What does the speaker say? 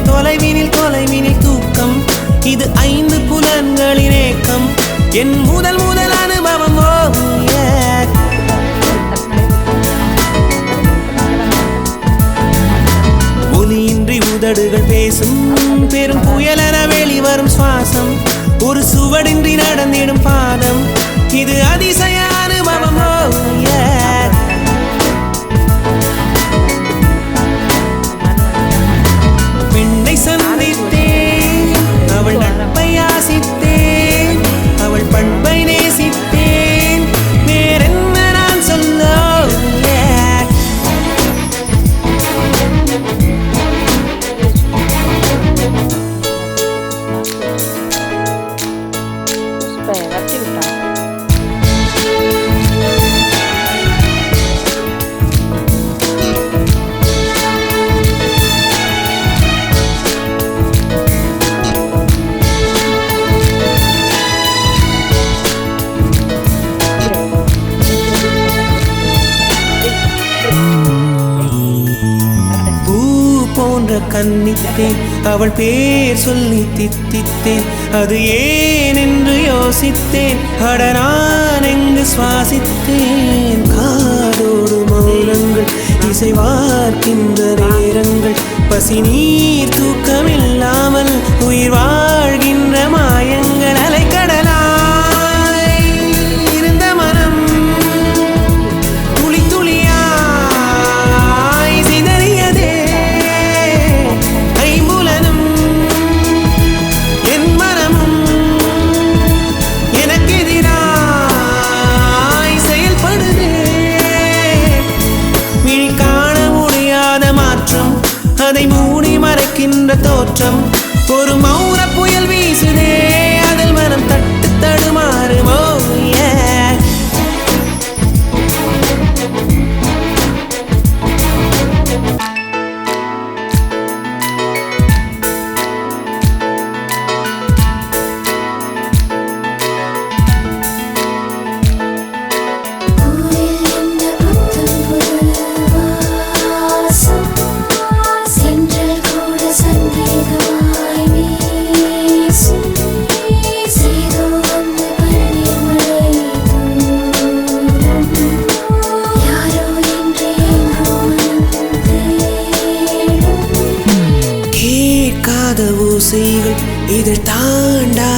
தொலைவினில் தொலைவினில் தூக்கம் இது 5 புலன்களின் ஏக்கம் என் முதல் முதல் அனுபவம் ஒலியின்றி உதடுகள் பேசும் பெரும் புயலென வெளிவரும் சுவாசம் ஒரு சுவடின்றி நடந்திடும் பாதம் இது அதிசய அனுபவம் பெண்ணை சந்தித்தேன் அவள் நட்பை ஆசித்தேன் அவள் பண்பை நேசித்தேன் வேறென்ன நான் சொல்ல போன்ற கன்னித்தேன் அவள் பேர் சொல்லி தித்தித்தேன் அது ஏன் என்று யோசித்தேன் அட நான் எங்கு சுவாசித்தேன் காதோடு மௌனங்கள் இசைவார்க்கின்ற நேரங்கள் பசி நீர் தூக்கமில்லாமல் உயிர் வாழ்கின்ற மாயங்கள் அலைக்கடலாய் இருந்த மனம் துளி துளியாய் சிதறியதே ஐம்புலனும் என் மனமும் எனக்கெதிராய் செயல்படுதே விழி காண முடியாத மாற்றம் அதை மூடி மறைக்கின்ற தோற்றம் ஒரு மௌன புயல் வீசுதே அதில் மனம் தட்டு தடுமாறுமோ ஓசைகள் இதில் தாண்டா